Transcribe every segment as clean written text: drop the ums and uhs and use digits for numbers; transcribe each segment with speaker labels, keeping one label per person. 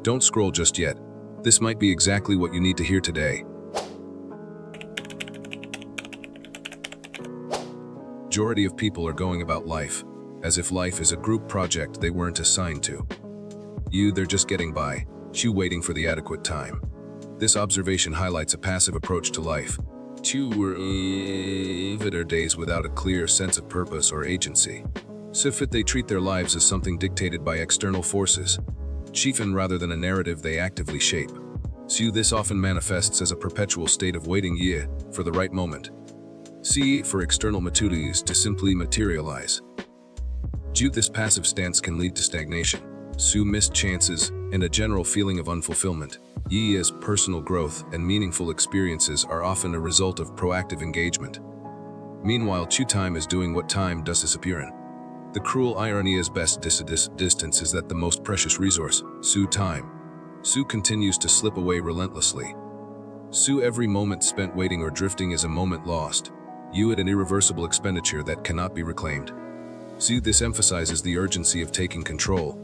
Speaker 1: Don't scroll just yet. This might be exactly what you need to hear today. Majority of people are going about life as if life is a group project they weren't assigned to. They're just getting by, waiting for the adequate time. This observation highlights a passive approach to life. Their days without a clear sense of purpose or agency. They treat their lives as something dictated by external forces, rather than a narrative they actively shape. This often manifests as a perpetual state of waiting for the right moment. For external maturities to simply materialize. This passive stance can lead to stagnation, missed chances, and a general feeling of unfulfillment. As personal growth and meaningful experiences are often a result of proactive engagement. Meanwhile, time is doing what time does disappear in. The cruel irony is best distance is that the most precious resource, time. Continues to slip away relentlessly. Every moment spent waiting or drifting is a moment lost. At an irreversible expenditure that cannot be reclaimed. This emphasizes the urgency of taking control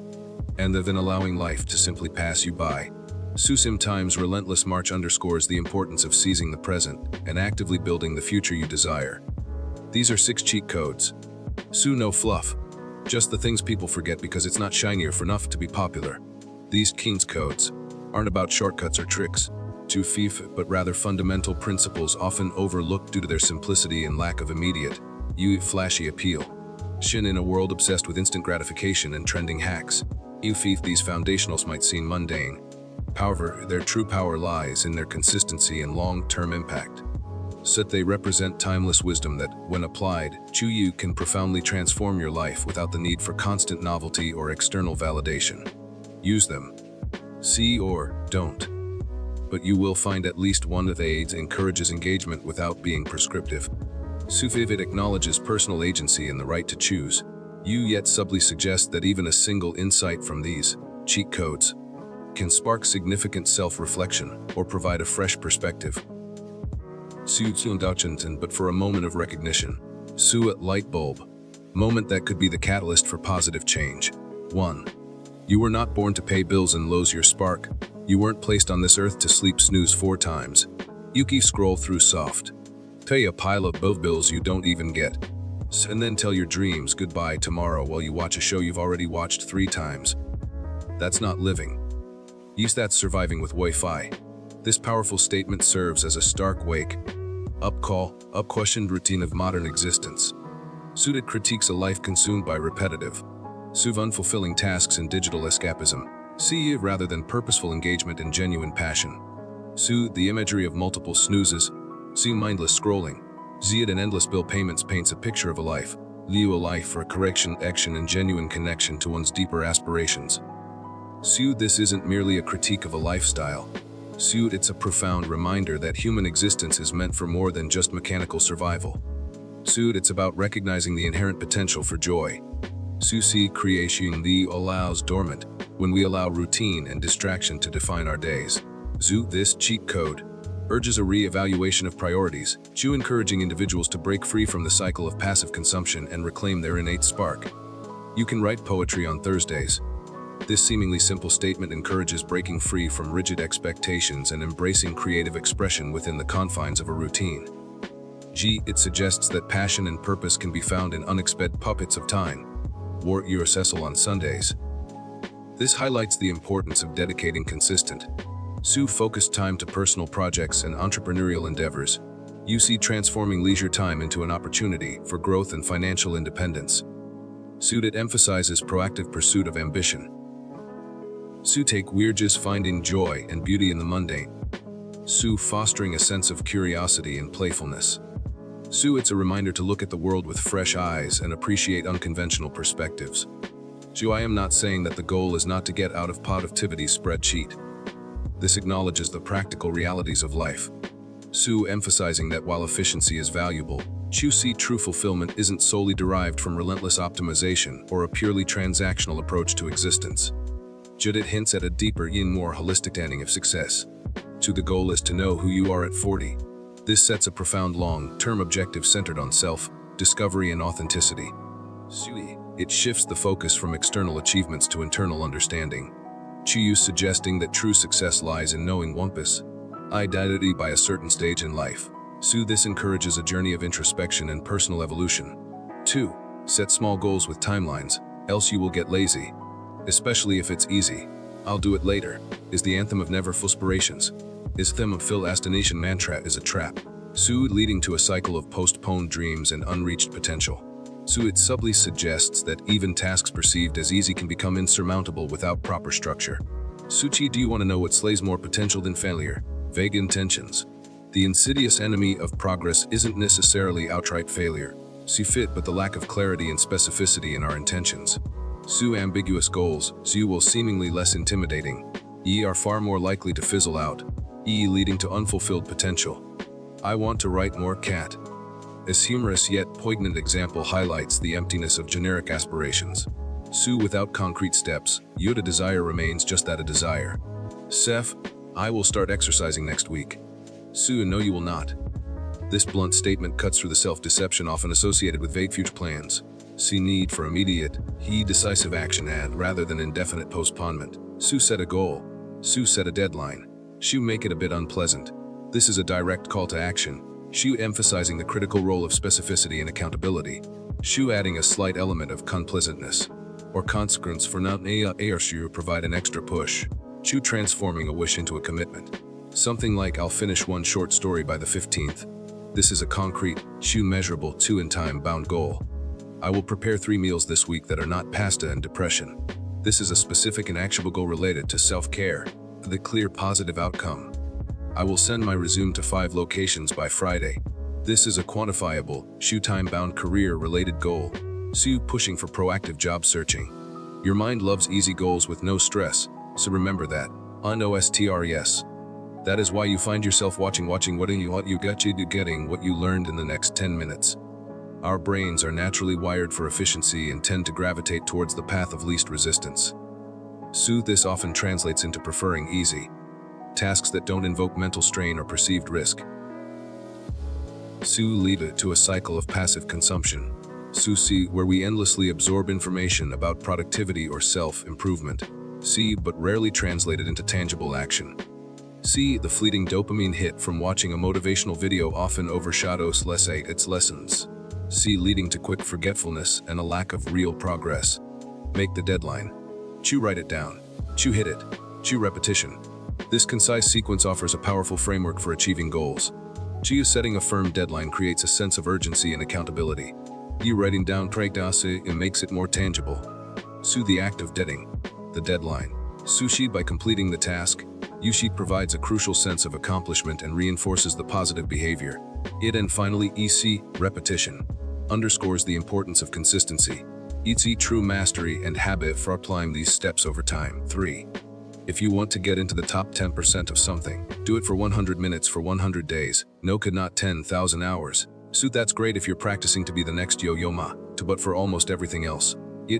Speaker 1: and of allowing life to simply pass you by. Sometimes relentless march underscores the importance of seizing the present and actively building the future you desire. These are 6 cheat codes. No fluff. Just the things people forget because it's not shiny or enough to be popular. These King's codes aren't about shortcuts or tricks, but rather fundamental principles often overlooked due to their simplicity and lack of immediate, flashy appeal. In a world obsessed with instant gratification and trending hacks, these foundationals might seem mundane. However, their true power lies in their consistency and long-term impact. They represent timeless wisdom that, when applied, can profoundly transform your life without the need for constant novelty or external validation. Use them. Or don't. But you will find at least one of aids encourages engagement without being prescriptive. It acknowledges personal agency and the right to choose. Yet subtly suggest that even a single insight from these cheat codes can spark significant self-reflection or provide a fresh perspective. But for a moment of recognition. Light bulb. Moment that could be the catalyst for positive change. 1. You were not born to pay bills and lose your spark. You weren't placed on this earth to sleep snooze 4 times. Scroll through soft. Pay a pile of both bills you don't even get. And then tell your dreams goodbye tomorrow while you watch a show you've already watched 3 times. That's not living. That's surviving with Wi-Fi. This powerful statement serves as a stark questioned routine of modern existence. It critiques a life consumed by repetitive, unfulfilling tasks and digital escapism. Rather than purposeful engagement and genuine passion. The imagery of multiple snoozes. Mindless scrolling. And endless bill payments paints a picture of a life. A life for correction, action, and genuine connection to one's deeper aspirations. This isn't merely a critique of a lifestyle. It's a profound reminder that human existence is meant for more than just mechanical survival. It's about recognizing the inherent potential for joy. Creation allows dormant when we allow routine and distraction to define our days. This cheat code urges a re-evaluation of priorities, encouraging individuals to break free from the cycle of passive consumption and reclaim their innate spark. You can write poetry on Thursdays. This seemingly simple statement encourages breaking free from rigid expectations and embracing creative expression within the confines of a routine. It suggests that passion and purpose can be found in unexpected pockets of time. Wart your Cecil on Sundays. This highlights the importance of dedicating consistent, focused time to personal projects and entrepreneurial endeavors. Transforming leisure time into an opportunity for growth and financial independence. It emphasizes proactive pursuit of ambition. Take Weirges finding joy and beauty in the mundane. Fostering a sense of curiosity and playfulness. It's a reminder to look at the world with fresh eyes and appreciate unconventional perspectives. I am not saying that the goal is not to get out of productivity spreadsheet. This acknowledges the practical realities of life. Emphasizing that while efficiency is valuable, true fulfillment isn't solely derived from relentless optimization or a purely transactional approach to existence. It hints at a deeper, more holistic understanding of success. The goal is to know who you are at 40. This sets a profound long-term objective centered on self-discovery and authenticity. It shifts the focus from external achievements to internal understanding. Chu suggesting that true success lies in knowing one's identity by a certain stage in life. Su this encourages a journey of introspection and personal evolution. 2. Set small goals with timelines, else you will get lazy. Especially if it's easy. I'll do it later, is the anthem of never fulspirations. Is them of procrastination mantra is a trap. Su leading to a cycle of postponed dreams and unreached potential. Su it subtly suggests that even tasks perceived as easy can become insurmountable without proper structure. Suchi, do you want to know what slays more potential than failure? Vague intentions. The insidious enemy of progress isn't necessarily outright failure, Su fit, but the lack of clarity and specificity in our intentions. Su ambiguous goals, Su will seemingly less intimidating. Are far more likely to fizzle out. Leading to unfulfilled potential. I want to write more cat. This humorous yet poignant example highlights the emptiness of generic aspirations. Su without concrete steps, Yoda desire remains just that, a desire. Seth, I will start exercising next week. Su, no you will not. This blunt statement cuts through the self-deception often associated with vague future plans. See need for immediate, decisive action rather than indefinite postponement. Su set a goal. Su set a deadline. Shu make it a bit unpleasant. This is a direct call to action. Shu emphasizing the critical role of specificity and accountability. Shu adding a slight element of unpleasantness or consequence for not Shu provide an extra push. Shu transforming a wish into a commitment. Something like I'll finish one short story by the 15th. This is a concrete, Shu measurable 2 in time bound goal. I will prepare 3 meals this week that are not pasta and depression. This is a specific and actionable goal related to self-care, the clear positive outcome. I will send my resume to 5 locations by Friday. This is a quantifiable, Shu time-bound career-related goal. Su pushing for proactive job searching. Your mind loves easy goals with no stress, so remember that. Yes. That is why you find yourself watching what you got you getting what you learned in the next 10 minutes. Our brains are naturally wired for efficiency and tend to gravitate towards the path of least resistance. Su this often translates into preferring easy tasks that don't invoke mental strain or perceived risk. Su lead to a cycle of passive consumption. Su see where we endlessly absorb information about productivity or self-improvement. See but rarely translated into tangible action. See the fleeting dopamine hit from watching a motivational video often overshadows its lessons. See leading to quick forgetfulness and a lack of real progress. Make the deadline. Chu write it down. Chu hit it. Chu repetition. This concise sequence offers a powerful framework for achieving goals. Chu setting a firm deadline creates a sense of urgency and accountability. You writing down it makes it more tangible. Su the act of the deadline. Sushi by completing the task, Yushi provides a crucial sense of accomplishment and reinforces the positive behavior. It and finally EC, repetition, underscores the importance of consistency. It's true mastery and habit for applying these steps over time. 3. If you want to get into the top 10% of something, do it for 100 minutes for 100 days. No could not 10,000 hours. So that's great if you're practicing to be the next Yo-Yo Ma, but for almost everything else,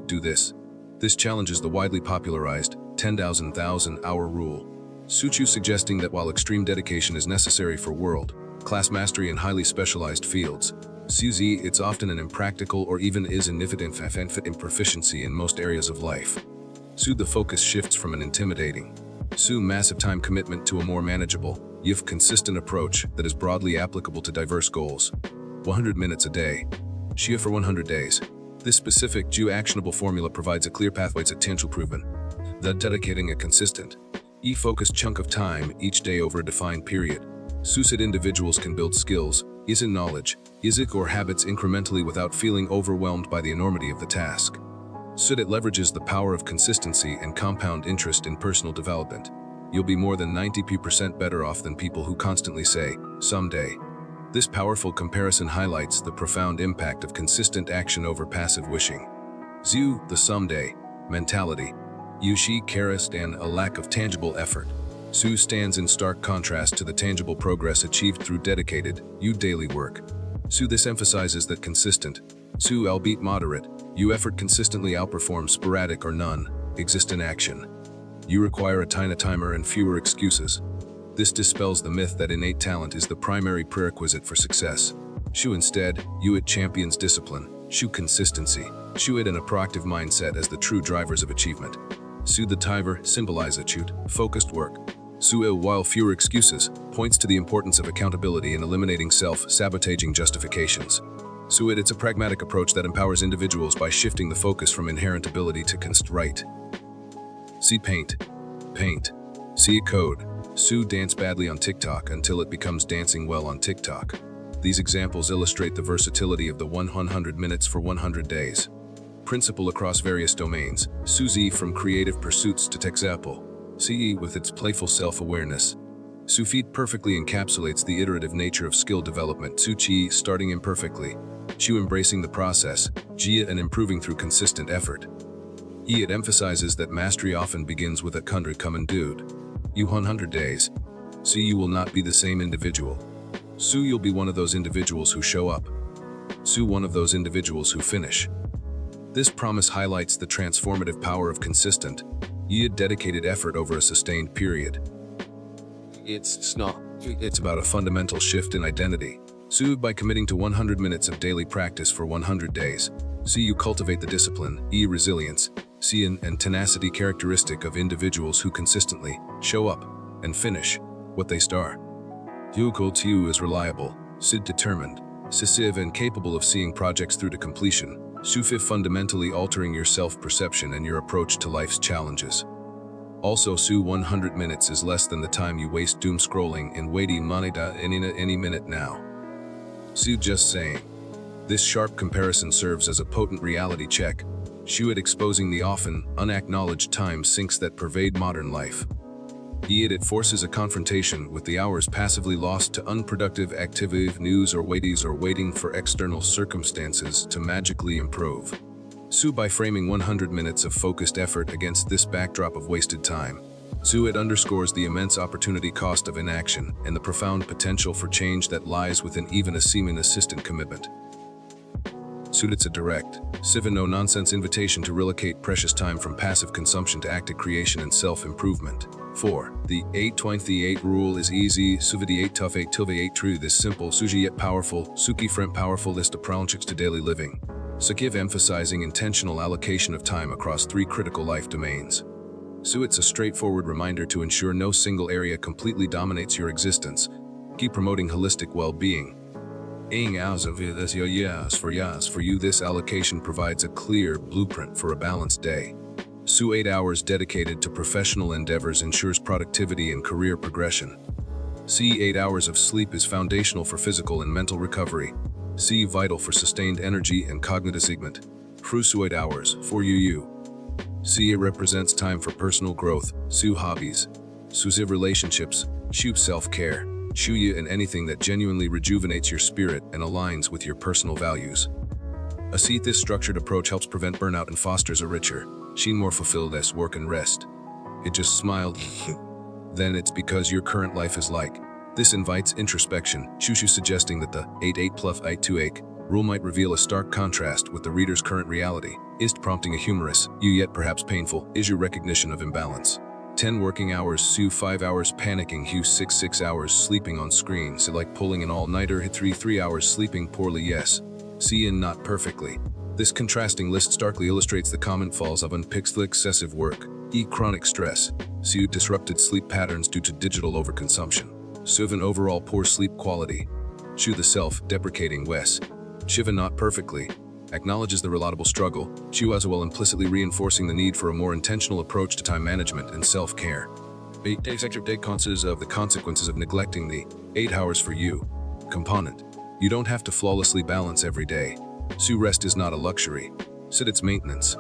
Speaker 1: do this. This challenges the widely popularized 10,000 hour rule. Suchu suggesting that while extreme dedication is necessary for world-class mastery in highly specialized fields, Suzy it's often an impractical or even is inefficient improficiency in most areas of life. Su the focus shifts from an intimidating, massive time commitment to a more manageable, consistent approach that is broadly applicable to diverse goals. 100 minutes a day. Shia for 100 days. This specific actionable formula provides a clear pathway to tangible improvement. The dedicating a consistent, focused chunk of time each day over a defined period. Suicid individuals can build skills, isn't knowledge, or habits incrementally without feeling overwhelmed by the enormity of the task. So it leverages the power of consistency and compound interest in personal development. You'll be more than 90% better off than people who constantly say, someday. This powerful comparison highlights the profound impact of consistent action over passive wishing. Zhu, the someday mentality. Yushi carest and a lack of tangible effort. Su stands in stark contrast to the tangible progress achieved through dedicated, daily work. Su this emphasizes that consistent, albeit moderate, effort consistently outperforms sporadic or non-existent action. You require a tiny timer and fewer excuses. This dispels the myth that innate talent is the primary prerequisite for success. Shu instead, it champions discipline, Shu consistency, Shu it and a proactive mindset as the true drivers of achievement. Su the tiver symbolize acute, focused work. Su il while fewer excuses points to the importance of accountability in eliminating self-sabotaging justifications. Su it it's a pragmatic approach that empowers individuals by shifting the focus from inherent ability to constraint. See paint. Paint. See code. Su dance badly on TikTok until it becomes dancing well on TikTok. These examples illustrate the versatility of the 100 minutes for 100 days. Principle across various domains. Suzy from creative pursuits to tech example. CE with its playful self-awareness. Sufit perfectly encapsulates the iterative nature of skill development. Suchi starting imperfectly. Chu embracing the process. Jia and improving through consistent effort. It emphasizes that mastery often begins with a 100 common dude. You 100 days. See you will not be the same individual. Su you'll be one of those individuals who show up. Su one of those individuals who finish. This promise highlights the transformative power of consistent, yet dedicated effort over a sustained period. It's about a fundamental shift in identity. Su by committing to 100 minutes of daily practice for 100 days. See you cultivate the discipline, resilience, and tenacity characteristic of individuals who consistently show up and finish what they start. Tiu is reliable, Sid determined, decisive and capable of seeing projects through to completion. Sufif fundamentally altering your self-perception and your approach to life's challenges. Also Su 100 minutes is less than the time you waste doom scrolling in waiting manida any minute now. Su just saying. This sharp comparison serves as a potent reality check, Shuit exposing the often unacknowledged time sinks that pervade modern life. It forces a confrontation with the hours passively lost to unproductive activity, news or waiting for external circumstances to magically improve. Su by framing 100 minutes of focused effort against this backdrop of wasted time. Su it underscores the immense opportunity cost of inaction and the profound potential for change that lies within even a seeming assistant commitment. It's a direct, no-nonsense invitation to relocate precious time from passive consumption to active creation and self-improvement. 4. The 8-28 rule is easy, Suvidi 8 tough 8 tilde 8 true. This simple, Suji yet powerful, Suki front powerful list of projects to daily living. Sakiv emphasizing intentional allocation of time across 3 critical life domains. It's a straightforward reminder to ensure no single area completely dominates your existence. Keep promoting holistic well-being. For you, this allocation provides a clear blueprint for a balanced day. 8 hours dedicated to professional endeavors ensures productivity and career progression. 8 hours of sleep is foundational for physical and mental recovery. Vital for sustained energy and cognitive segment. 8 hours for you. It represents time for personal growth, hobbies, relationships, self-care. Shuya and anything that genuinely rejuvenates your spirit and aligns with your personal values. This structured approach helps prevent burnout and fosters a richer, more fulfilled work and rest. It just smiled. Then it's because your current life is like. This invites introspection, Shushu suggesting that the 8-8 plus 8-2-8 rule might reveal a stark contrast with the reader's current reality, prompting a humorous, yet perhaps painful, issue recognition of imbalance. 10 working hours, 5 hours panicking, 6 hours sleeping on screen, like pulling an all-nighter, 3 hours sleeping poorly, yes. Not perfectly. This contrasting list starkly illustrates the common falls of unpixel excessive work, chronic stress, disrupted sleep patterns due to digital overconsumption, an overall poor sleep quality, the self-deprecating Wes, Shiva not perfectly, acknowledges the relatable struggle, as well implicitly reinforcing the need for a more intentional approach to time management and self-care. 8 consequences of the consequences of neglecting the 8 hours for you component. You don't have to flawlessly balance every day. Rest is not a luxury. It's maintenance.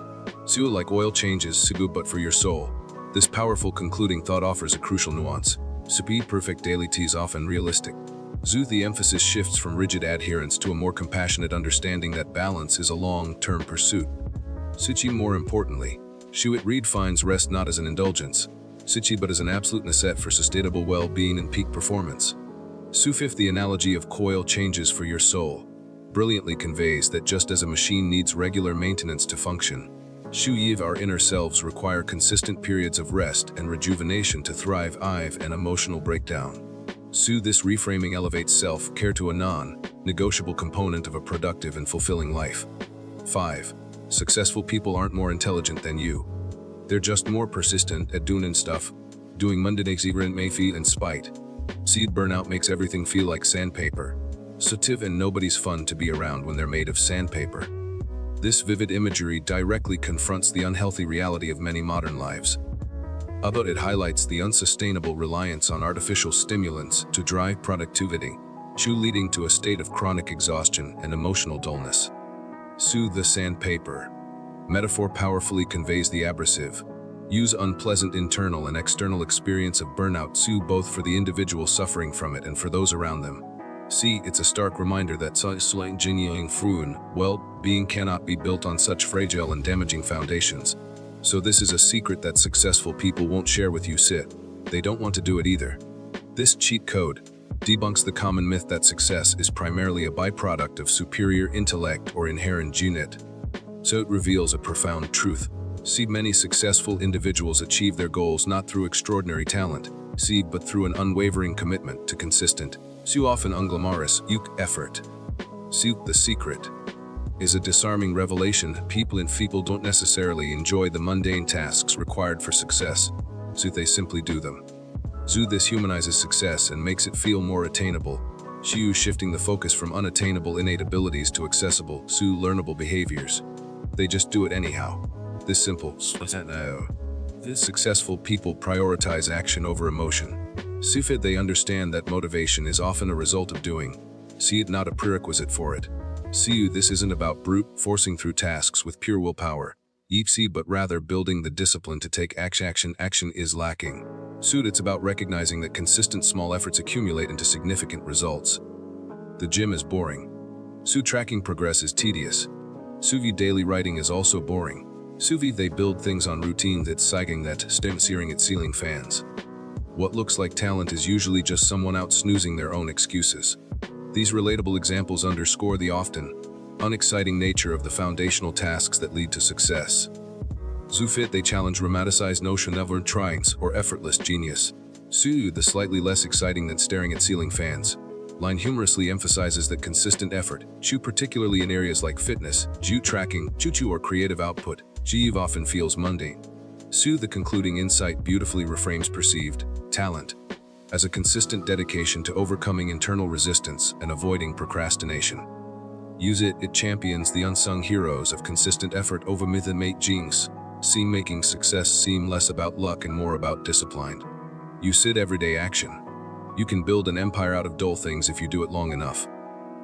Speaker 1: Like oil changes, but for your soul. This powerful concluding thought offers a crucial nuance. Perfect daily tea is often realistic. The emphasis shifts from rigid adherence to a more compassionate understanding that balance is a long-term pursuit. More importantly, Shuit redefines rest not as an indulgence, but as an absolute necessity for sustainable well-being and peak performance. Sufif, the analogy of coil changes for your soul, brilliantly conveys that just as a machine needs regular maintenance to function, Shuyiv, our inner selves require consistent periods of rest and rejuvenation to thrive and emotional breakdown. This reframing elevates self-care to a non-negotiable component of a productive and fulfilling life. 5. Successful people aren't more intelligent than you. They're just more persistent at doing stuff, doing mundane exuberant mayfee and spite. Seed burnout makes everything feel like sandpaper. Sutive and nobody's fun to be around when they're made of sandpaper. This vivid imagery directly confronts the unhealthy reality of many modern lives. Although it highlights the unsustainable reliance on artificial stimulants to drive productivity, leading to a state of chronic exhaustion and emotional dullness. Soothe the sandpaper. Metaphor powerfully conveys the abrasive. Use unpleasant internal and external experience of burnout both for the individual suffering from it and for those around them. It's a stark reminder that well-being cannot be built on such fragile and damaging foundations. So this is a secret that successful people won't share with you. They don't want to do it either. This cheat code debunks the common myth that success is primarily a byproduct of superior intellect or inherent genius. So it reveals a profound truth. Many successful individuals achieve their goals not through extraordinary talent, but through an unwavering commitment to consistent, often unglamorous, effort. The secret is a disarming revelation. People don't necessarily enjoy the mundane tasks required for success, they simply do them. This humanizes success and makes it feel more attainable, shifting the focus from unattainable innate abilities to accessible, learnable behaviors. They just do it anyhow. This simple. Successful people prioritize action over emotion. They understand that motivation is often a result of doing, it not a prerequisite for it. This isn't about brute forcing through tasks with pure willpower, but rather building the discipline to take action. Action is lacking. It's about recognizing that consistent small efforts accumulate into significant results. The gym is boring. Tracking progress is tedious. Daily writing is also boring. They build things on routine that's sagging that searing at ceiling fans. What looks like talent is usually just someone out snoozing their own excuses. These relatable examples underscore the often unexciting nature of the foundational tasks that lead to success. They challenge romanticized notion of trying or effortless genius. The slightly less exciting than staring at ceiling fans. Line humorously emphasizes that consistent effort, particularly in areas like fitness, tracking, or creative output, often feels mundane. The concluding insight beautifully reframes perceived talent as a consistent dedication to overcoming internal resistance and avoiding procrastination. It champions the unsung heroes of consistent effort over myth-made genes, making success seem less about luck and more about discipline. Everyday action. You can build an empire out of dull things if you do it long enough.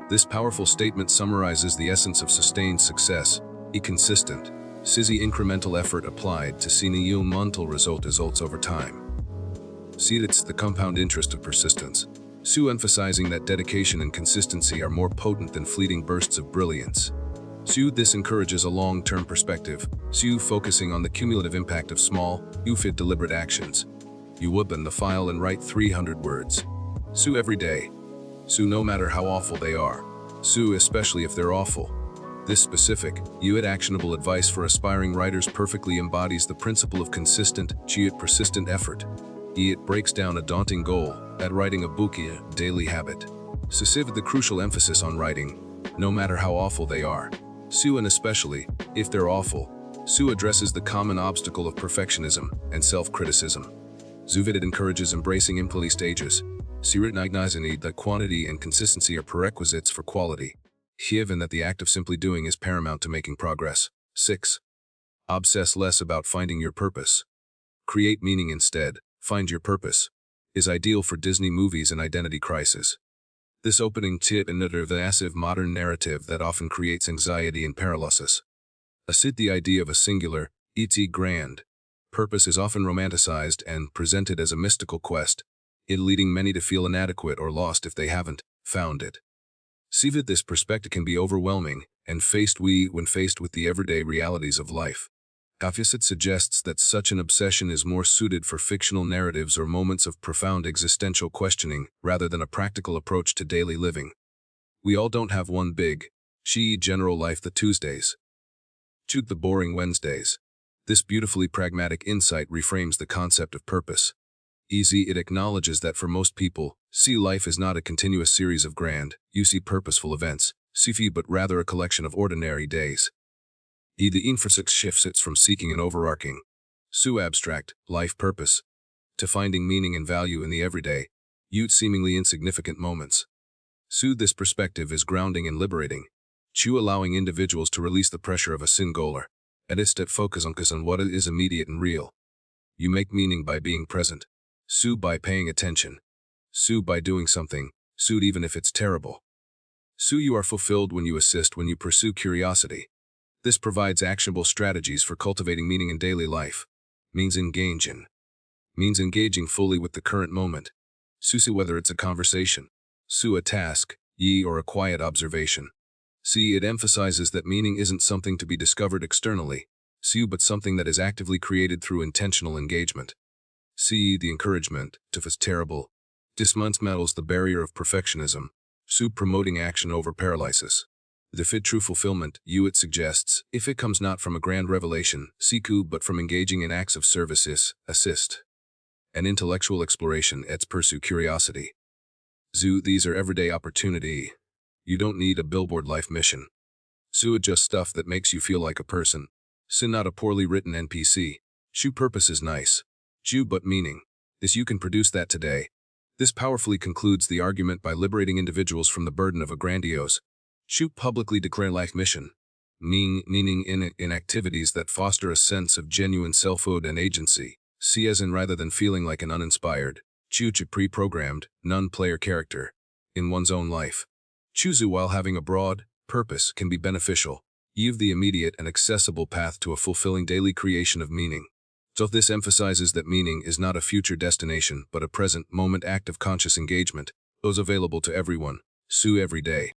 Speaker 1: This powerful statement summarizes the essence of sustained success, consistent, incremental effort applied to monumental results over time. It's the compound interest of persistence. Emphasizing that dedication and consistency are more potent than fleeting bursts of brilliance. This encourages a long-term perspective, focusing on the cumulative impact of small, deliberate actions. You open the file and write 300 words. Every day. No matter how awful they are. Especially if they're awful. This specific, actionable advice for aspiring writers perfectly embodies the principle of consistent, persistent effort. It breaks down a daunting goal, at writing a book, daily habit. The crucial emphasis on writing, no matter how awful they are. And especially, if they're awful. Addresses the common obstacle of perfectionism and self-criticism. It encourages embracing impulse stages. Recognizing that quantity and consistency are prerequisites for quality. Given that the act of simply doing is paramount to making progress. 6. Obsess less about finding your purpose. Create meaning instead. Find your purpose is ideal for Disney movies and identity crisis. This opening tip in a pervasive modern narrative that often creates anxiety and paralysis. The idea of a singular, grand purpose is often romanticized and presented as a mystical quest, leading many to feel inadequate or lost if they haven't found it. This perspective can be overwhelming, and when faced with the everyday realities of life. It suggests that such an obsession is more suited for fictional narratives or moments of profound existential questioning rather than a practical approach to daily living. We all don't have one big, general life: the Tuesdays. The boring Wednesdays. This beautifully pragmatic insight reframes the concept of purpose. It acknowledges that for most people, life is not a continuous series of grand, purposeful events, but rather a collection of ordinary days. The emphasis shifts from seeking an overarching, Su abstract, life purpose. To finding meaning and value in the everyday, yet seemingly insignificant moments. Su this perspective is grounding and liberating. Chu allowing individuals to release the pressure of a singular, and instead focus on what is immediate and real. You make meaning by being present. Su by paying attention. Su by doing something, Su even if it's terrible. Su you are fulfilled when you assist, when you pursue curiosity. This provides actionable strategies for cultivating meaning in daily life. Means engaging fully with the current moment. Su whether it's a conversation, Su a task, ye or a quiet observation. See it emphasizes that meaning isn't something to be discovered externally, Su but something that is actively created through intentional engagement. See the encouragement, to is terrible. Dismantles the barrier of perfectionism, Su promoting action over paralysis. The fit true fulfillment, it suggests, if it comes not from a grand revelation, siku but from engaging in acts of service assist. An intellectual exploration, pursue curiosity. Zu these are everyday opportunity. You don't need a billboard life mission. Su just stuff that makes you feel like a person. Sin not a poorly written NPC. Shu purpose is nice. Ju but meaning. This you can produce that today. This powerfully concludes the argument by liberating individuals from the burden of a grandiose. Shu publicly declare life mission. Meaning in activities that foster a sense of genuine selfhood and agency. See as in rather than feeling like an uninspired, pre-programmed, non-player character in one's own life. Chuzu while having a broad purpose can be beneficial. Give the immediate and accessible path to a fulfilling daily creation of meaning. So this emphasizes that meaning is not a future destination but a present moment act of conscious engagement, those available to everyone, Su every day.